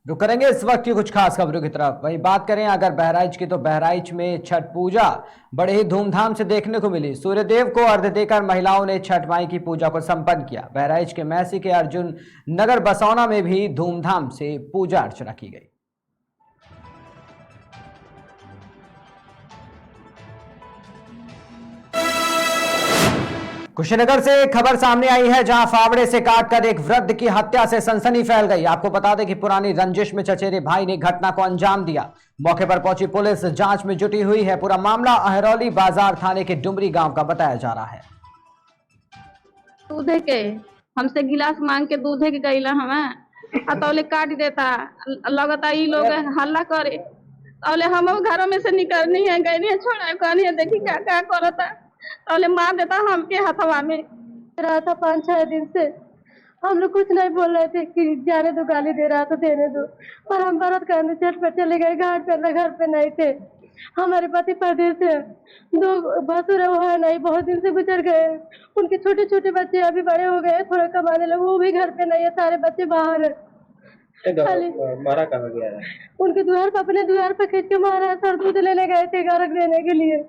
रुक करेंगे इस वक्त की कुछ खास खबरों की तरफ। वही बात करें अगर बहराइच की, तो बहराइच में छठ पूजा बड़े ही धूमधाम से देखने को मिली। सूर्यदेव को अर्घ्य देकर महिलाओं ने छठ माई की पूजा को संपन्न किया। बहराइच के मैसी के अर्जुन नगर बसौना में भी धूमधाम से पूजा अर्चना की गई। कुशीनगर से एक खबर सामने आई है, जहां फावड़े से काटकर एक वृद्ध की हत्या से सनसनी फैल गई। आपको बता दें कि पुरानी रंजिश में चचेरे भाई ने घटना को अंजाम दिया। मौके पर पहुंची पुलिस जांच में जुटी हुई है। पूरा मामला अहरौली बाजार थाने के डुमरी गांव का बताया जा रहा है। दूध के हमसे गिलास मांग के दूध के गईला हमें अतौले काट देता, लगता ई लोग हल्ला करे तौले हम घरों में से निकलनी है, गई है छोड़ा कहनी है, देखी क्या क्या करता तौले मार देता हमके हथवा में। रहा था 5-6 दिन से हम लोग कुछ नहीं बोल रहे थे कि जाने दो, गाली दे रहा था देने दो, पर हम व्रत करने चल पर चले गए। घाट पे घर पे नहीं थे। हमारे पति परदेश है, 2 भसुर है, वो है नहीं, बहुत दिन से गुजर गए। उनके छोटे छोटे बच्चे अभी बड़े हो गए, थोड़ा कमाने लगे, वो भी घर पे नहीं है, सारे बच्चे बाहर है। मारा कहाँ गया है? उनके द्वार पर, अपने द्वार पर खींच के मारा है। सर दूध लेने गए थे गर्ग देने के लिए,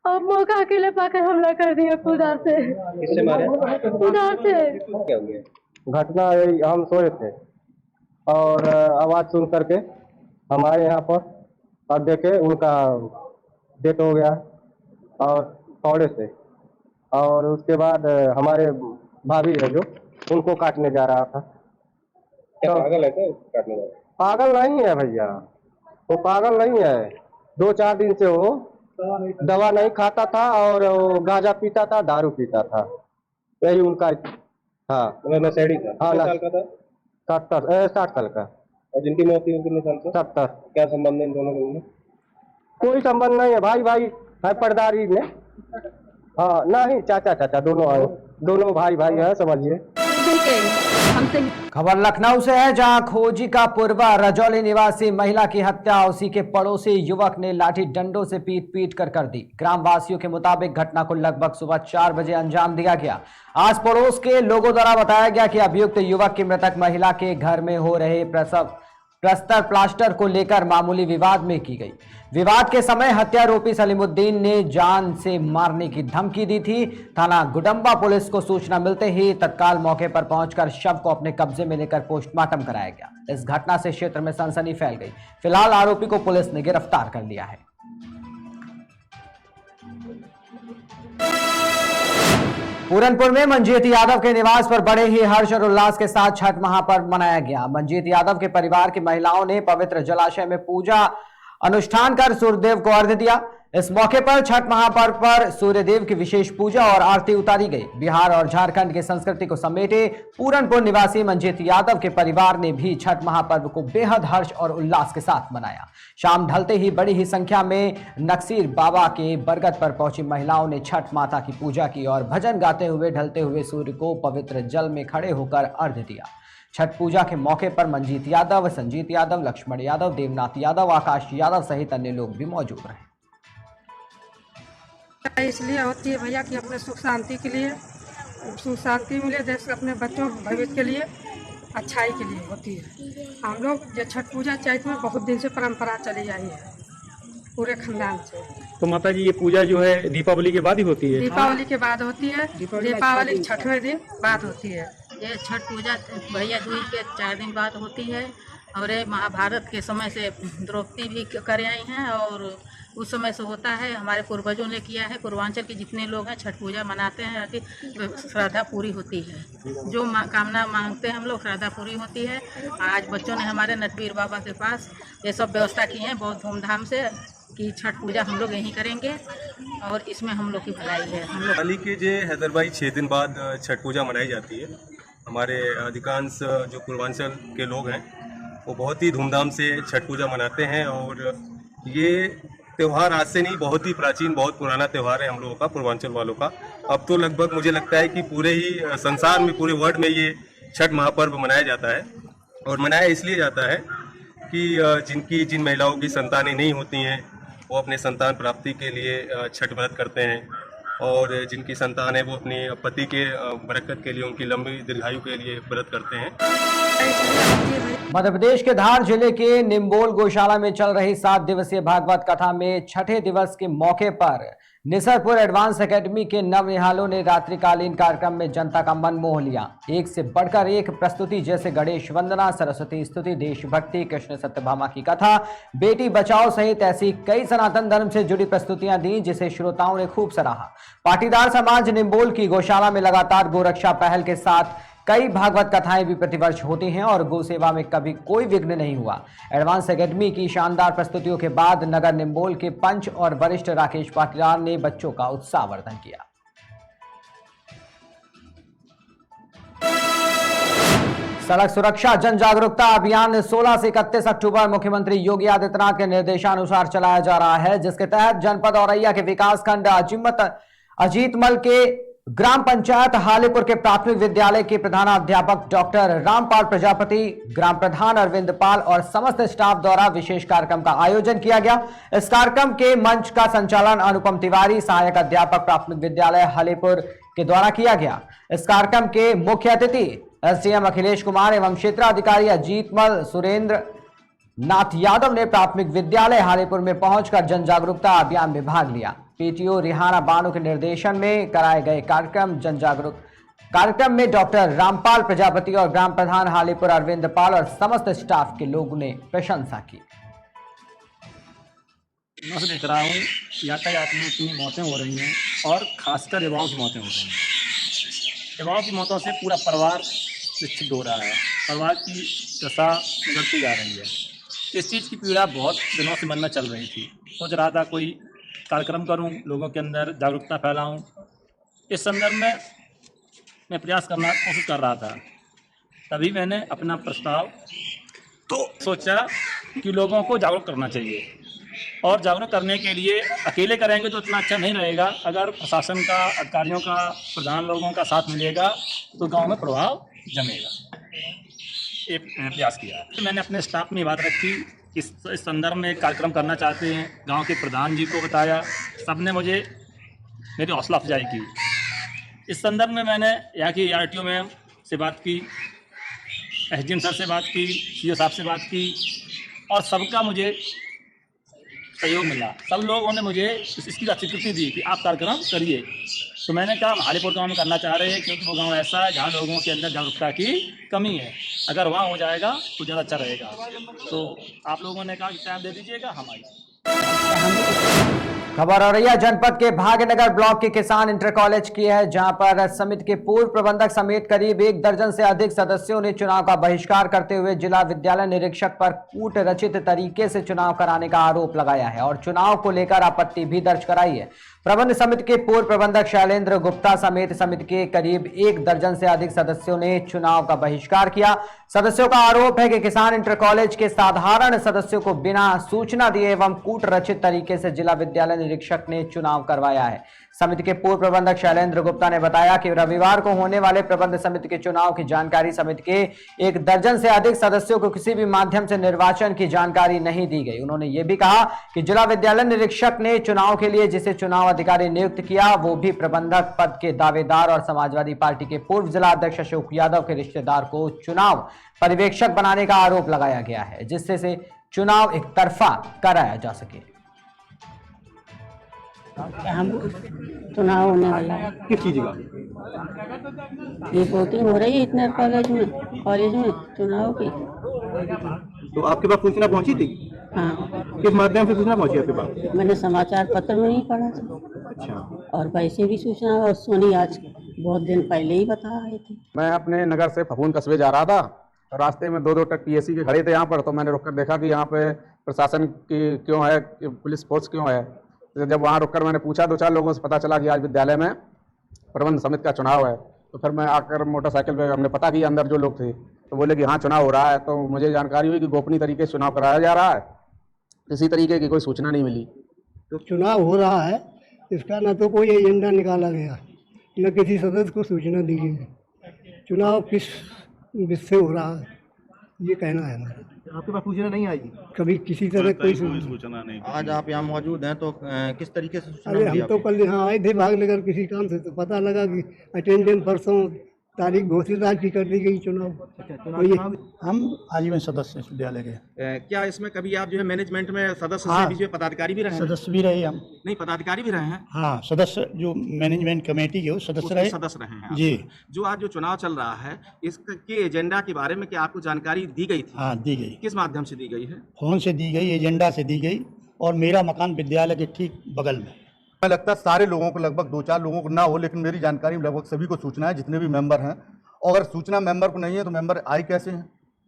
और मौका अकेले पाकर हमला कर दिया कुदार से। किससे मारे? कुदार से। क्या हो गया? घटना हम सोए थे और आवाज सुन करके हम आए यहाँ पर और देखे उनका डेथ हो गया और थोड़े से, और उसके बाद हमारे भाभी है जो उनको काटने जा रहा था। क्या पागल है क्या काटने जा रहा? पागल नहीं है भैया, वो पागल नहीं है। 2-4 दिन से वो दवा नहीं खाता था और गांजा पीता था, दारू पीता था, यही उनका। हाँ, नशेड़ी था। हाँ, साल का था? 60 साल का। और जिनकी मौत हुई कितने साल से? 70। क्या संबंध है इन दोनों में? कोई संबंध नहीं है, भाई भाई है पर्दारी में। हाँ नहीं, चाचा चाचा दोनों आए, दोनों भाई भाई है, समझिए। खबर लखनऊ से है, जहां खोजी का पूर्वा रजौली निवासी महिला की हत्या उसी के पड़ोसी युवक ने लाठी डंडों से पीट कर दी। ग्राम वासियों के मुताबिक घटना को लगभग सुबह 4 बजे अंजाम दिया गया। आस पड़ोस के लोगों द्वारा बताया गया कि अभियुक्त युवक की मृतक महिला के घर में हो रहे प्रस्तर प्लास्टर को लेकर मामूली विवाद में की गई। विवाद के समय हत्यारोपी सलीमुद्दीन ने जान से मारने की धमकी दी थी। थाना गुडम्बा पुलिस को सूचना मिलते ही तत्काल मौके पर पहुंचकर शव को अपने कब्जे में लेकर पोस्टमार्टम कराया गया। इस घटना से क्षेत्र में सनसनी फैल गई। फिलहाल आरोपी को पुलिस ने गिरफ्तार कर लिया है। पूरनपुर में मंजीत यादव के निवास पर बड़े ही हर्ष और उल्लास के साथ छठ महापर्व मनाया गया। मंजीत यादव के परिवार की महिलाओं ने पवित्र जलाशय में पूजा अनुष्ठान कर सूर्यदेव को अर्घ्य दिया। इस मौके पर छठ महापर्व पर सूर्यदेव की विशेष पूजा और आरती उतारी गई। बिहार और झारखंड की संस्कृति को समेटे पूरनपुर निवासी मंजीत यादव के परिवार ने भी छठ महापर्व को बेहद हर्ष और उल्लास के साथ मनाया। शाम ढलते ही बड़ी ही संख्या में नक्सीर बाबा के बरगद पर पहुंची महिलाओं ने छठ माता की पूजा की और भजन गाते हुए ढलते हुए सूर्य को पवित्र जल में खड़े होकर अर्घ्य दिया। छठ पूजा के मौके पर मंजीत यादव, संजीत यादव, लक्ष्मण यादव, देवनाथ यादव, आकाश यादव सहित अन्य लोग भी मौजूद रहे। इसलिए होती है भैया कि अपने सुख शांति के लिए, सुख शांति मिले देश के, अपने बच्चों के भविष्य के लिए, अच्छाई के लिए होती है। हम लोग जो छठ पूजा चैत में बहुत दिन से परंपरा चली आई है पूरे खानदान से। तो माता जी ये पूजा जो है दीपावली के बाद ही होती है? दीपावली के बाद होती है, दीपावली 6वें दिन बाद होती है। ये छठ पूजा भैया दूज के 4 दिन बाद होती है और ये महाभारत के समय से द्रौपदी भी कर आई हैं और उस समय से होता है। हमारे पूर्वजों ने किया है। पूर्वांचल के जितने लोग हैं छठ पूजा मनाते हैं कि श्रद्धा पूरी होती है। जो कामना मांगते हैं हम लोग, श्रद्धा पूरी होती है। आज बच्चों ने हमारे नटवीर बाबा के पास ये सब व्यवस्था की है बहुत धूमधाम से कि छठ पूजा हम लोग यहीं करेंगे और इसमें हम लोग की भलाई है। हम लोग हाल के जे हैदरबाई 6 दिन बाद छठ पूजा मनाई जाती है। हमारे अधिकांश जो पूर्वांचल के लोग हैं वो बहुत ही धूमधाम से छठ पूजा मनाते हैं और ये त्यौहार आज से नहीं, बहुत ही प्राचीन, बहुत पुराना त्यौहार है हम लोगों का, पूर्वांचल वालों का। अब तो लगभग मुझे लगता है कि पूरे ही संसार में, पूरे वर्ल्ड में ये छठ महापर्व मनाया जाता है। और मनाया इसलिए जाता है कि जिन महिलाओं की संतानें नहीं होती हैं वो अपने संतान प्राप्ति के लिए छठ व्रत करते हैं और जिनकी संतान है वो अपने पति के बरकत के लिए, उनकी लंबी दीर्घायु के लिए व्रत करते हैं। मध्य प्रदेश के धार जिले के निम्बोल गौशाला में चल रही 7 दिवसीय भागवत कथा में छठे दिवस के मौके पर निसरपुर एडवांस एकेडमी के नवनिहालों ने रात्रिकालीन कार्यक्रम में जनता का मन मोह लिया। एक से बढ़कर एक प्रस्तुति जैसे गणेश वंदना, सरस्वती स्तुति, देशभक्ति, कृष्ण सत्यभामा की कथा, बेटी बचाओ सहित ऐसी कई सनातन धर्म से जुड़ी प्रस्तुतियां दी जिसे श्रोताओं ने खूब सराहा। पाटीदार समाज निम्बोल की गौशाला में लगातार गोरक्षा पहल के साथ कई भागवत कथाएं भी प्रतिवर्ष होती हैं और गौ सेवा में कभी कोई विघ्न नहीं हुआ। एडवांस एकेडमी की शानदार प्रस्तुतियों के बाद नगर निम्बोल के पंच और वरिष्ठ राकेश पाटीदार ने बच्चों का उत्साहवर्धन किया। सड़क सुरक्षा जन जागरूकता अभियान 16 से 31 अक्टूबर मुख्यमंत्री योगी आदित्यनाथ के निर्देशानुसार चलाया जा रहा है, जिसके तहत जनपद औरैया के विकासखंड अजीतमल के ग्राम पंचायत हालीपुर के प्राथमिक विद्यालय के प्रधानाध्यापक डॉक्टर रामपाल प्रजापति, ग्राम प्रधान अरविंद पाल और समस्त स्टाफ द्वारा विशेष कार्यक्रम का आयोजन किया गया। इस कार्यक्रम के मंच का संचालन अनुपम तिवारी, सहायक अध्यापक प्राथमिक विद्यालय हालीपुर के द्वारा किया गया। इस कार्यक्रम के मुख्य अतिथि एसडीएम अखिलेश कुमार एवं क्षेत्राधिकारी अजीतमल सुरेंद्र नाथ यादव ने प्राथमिक विद्यालय हालीपुर में पहुंचकर जन जागरूकता अभियान में भाग लिया। पीटीओ रिहाना बानो के निर्देशन में कराए गए कार्यक्रम में डॉक्टर रामपाल प्रजापति और ग्राम प्रधान हालीपुर अरविंद पाल और समस्त स्टाफ के लोगों ने प्रशंसा की। मैं देख रहा हूँ यातायात में इतनी मौतें हो रही हैं और खासकर युवाओं की मौतें हो रही हैं। युवाओं की मौतों से पूरा परिवार विच्छिन्न हो रहा है, परिवार की दशा बिगड़ती जा रही है। इस चीज़ की पीड़ा बहुत दिनों से मन में चल रही थी। सोच रहा था कोई कार्यक्रम करूं, लोगों के अंदर जागरूकता फैलाऊं। इस संदर्भ में मैं प्रयास कोशिश कर रहा था। तभी मैंने अपना प्रस्ताव सोचा कि लोगों को जागरूक करना चाहिए और जागरूक करने के लिए अकेले करेंगे तो इतना अच्छा नहीं रहेगा। अगर प्रशासन का, अधिकारियों का, प्रधान लोगों का साथ मिलेगा तो गांव में प्रभाव जमेगा। ये प्रयास किया। मैंने अपने स्टाफ में बात रखी, इस संदर्भ में कार्यक्रम करना चाहते हैं। गांव के प्रधान जी को बताया, सबने मेरी हौसला अफजाई की। इस संदर्भ में मैंने यहाँ की आरटीओ मैम से बात की, एसडीएम सर से बात की, सीओ साहब से बात की और सबका मुझे सहयोग मिला। सब लोगों ने मुझे इसकी स्वीकृति दी कि आप कार्यक्रम करिए। तो मैंने कहा हम हालीपुर गाँव में करना चाह रहे हैं क्योंकि वो गाँव ऐसा है जहाँ लोगों के अंदर जागरूकता की कमी है। अगर वहाँ हो जाएगा तो ज़्यादा अच्छा रहेगा। तो आप लोगों ने कहा कि टाइम दे दीजिएगा, हम आएंगे। खबर औरैया जनपद के भाग्यनगर ब्लॉक के किसान इंटर कॉलेज की है, जहां पर समिति के पूर्व प्रबंधक समेत करीब 1 दर्जन से अधिक सदस्यों ने चुनाव का बहिष्कार करते हुए जिला विद्यालय निरीक्षक पर कूट रचित तरीके से चुनाव कराने का आरोप लगाया है और चुनाव को लेकर आपत्ति भी दर्ज कराई है। प्रबंध समिति के पूर्व प्रबंधक शैलेंद्र गुप्ता समेत समिति के करीब 1 दर्जन से अधिक सदस्यों ने चुनाव का बहिष्कार किया। सदस्यों का आरोप है कि किसान इंटर कॉलेज के साधारण सदस्यों को बिना सूचना दिए एवं कूट रचित तरीके से जिला विद्यालय निरीक्षक ने चुनाव करवाया है। समिति के पूर्व प्रबंधक शैलेंद्र गुप्ता ने बताया कि रविवार को होने वाले प्रबंध समिति के चुनाव की जानकारी समिति के 1 दर्जन से अधिक सदस्यों को किसी भी माध्यम से निर्वाचन की जानकारी नहीं दी गई। उन्होंने ये भी कहा कि जिला विद्यालय निरीक्षक ने चुनाव के लिए जिसे चुनाव अधिकारी नियुक्त किया वो भी प्रबंधक पद के दावेदार और समाजवादी पार्टी के पूर्व जिला अध्यक्ष अशोक यादव के रिश्तेदार को चुनाव पर्यवेक्षक बनाने का आरोप लगाया गया है, जिससे से चुनाव एक तरफा कराया जा सके। हम चुनाव होने वाला है। किस चीज़ का? ये वोटिंग हो रही है इतने कॉलेज में चुनाव की। तो आपके पास सूचना पहुंची थी? हाँ। किस माध्यम से सूचना पहुंची आपके पास? मैंने समाचार पत्र में ही पढ़ा था। अच्छा। और वैसे भी सूचना और सुनी आज बहुत दिन पहले ही बता रहे थे। मैं अपने नगर से फफून कस्बे जा रहा था, रास्ते में 2 ट्रक पीएससी के खड़े थे यहाँ पर। तो मैंने रुककर देखा कि यहाँ पे प्रशासन की क्यों है, पुलिस फोर्स क्यों है। तो जब वहाँ रुककर मैंने पूछा 2-4 लोगों से, पता चला कि आज विद्यालय में प्रबंध समिति का चुनाव है। तो फिर मैं आकर मोटरसाइकिल पे हमने पता किया अंदर जो लोग थे, तो बोले कि हाँ चुनाव हो रहा है। तो मुझे जानकारी हुई कि गोपनीय तरीके से चुनाव कराया जा रहा है, किसी तरीके की कोई सूचना नहीं मिली। तो चुनाव हो रहा है, इसका न तो कोई एजेंडा निकाला गया, न किसी सदस्य को सूचना दी गई। चुनाव किस विषय हो रहा है ये कहना है हमारा। आपके पास सूचना नहीं आई? कभी किसी तरह कोई सूचना नहीं। आज आप यहाँ मौजूद हैं तो किस तरीके से सूचना अरे मिली हम तो कल यहाँ आए थे भाग लेकर किसी काम से, तो पता लगा कि अटेंडेंस परसों तारीख घोषित आज की कर दी गई चुनाव। तो ये हम आजीवन सदस्य हैं विद्यालय के। क्या इसमें कभी आप जो है मैनेजमेंट में सदस्य हाँ। से बीच में पदाधिकारी भी रहे हैं? सदस्य भी रहे हम। नहीं, पदाधिकारी भी रहे हैं। हाँ, सदस्य जो मैनेजमेंट कमेटी के वो सदस्य रहे। सदस्य रहे हैं आप। जी। जो आज जो चुनाव चल रहा है इसके एजेंडा के बारे में क्या आपको जानकारी दी गई थी? हाँ, दी गई। किस माध्यम से दी गई है? फोन से दी गई, एजेंडा से दी गई, और मेरा मकान विद्यालय के ठीक बगल में। हमें लगता है सारे लोगों को, लगभग 2-4 लोगों को ना हो, लेकिन मेरी जानकारी में लगभग सभी को सूचना है, जितने भी मेंबर हैं। और अगर सूचना मेंबर को नहीं है तो मेंबर आए कैसे हैं?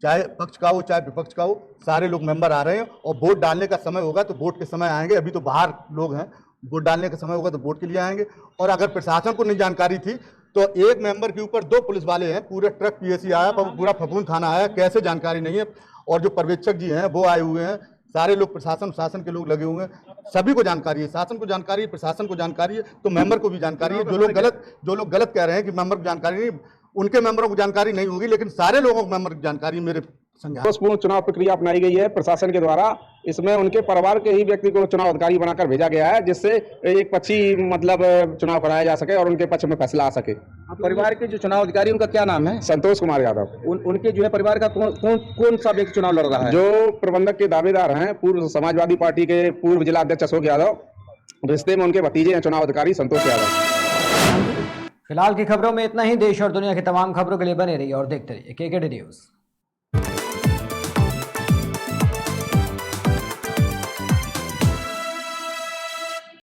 चाहे पक्ष का हो चाहे विपक्ष का हो, सारे लोग मेंबर आ रहे हैं। और वोट डालने का समय होगा तो वोट के समय आएंगे। अभी तो बाहर लोग हैं, वोट डालने का समय होगा तो वोट के लिए आएंगे। और अगर प्रशासन को नहीं जानकारी थी तो एक मेंबर के ऊपर 2 पुलिस वाले हैं, पूरे ट्रक पीएसी आया, पूरा फफूंद थाना आया, कैसे जानकारी नहीं है? और जो पर्यवेक्षक जी हैं वो आए हुए हैं, सारे लोग प्रशासन के लोग लगे हुए हैं, सभी को जानकारी है, शासन को जानकारी है, प्रशासन को जानकारी है, तो मेंबर को भी जानकारी है। जो लोग गलत कह रहे हैं कि मेंबर को जानकारी नहीं, उनके मेंबरों को जानकारी नहीं होगी, लेकिन सारे लोगों को मेंबर की जानकारी मेरे संपूर्ण चुनाव प्रक्रिया अपनाई गई है प्रशासन के द्वारा। इसमें उनके परिवार के ही व्यक्ति को चुनाव अधिकारी बनाकर भेजा गया है, जिससे एक पक्षी मतलब चुनाव कराया जा सके और उनके पक्ष में फैसला आ सके। परिवार के जो चुनाव अधिकारी उनका क्या नाम है? संतोष कुमार यादव। उनके जो है परिवार का कौन सा व्यक्ति चुनाव लड़ रहा है? जो प्रबंधक के दावेदार हैं, पूर्व समाजवादी पार्टी के पूर्व जिला अध्यक्ष अशोक यादव, रिश्ते में उनके भतीजे हैं चुनाव अधिकारी संतोष यादव। फिलहाल की खबरों में इतना ही। देश और दुनिया की तमाम खबरों के लिए बने रहिए और देखते रहिए KKD न्यूज़।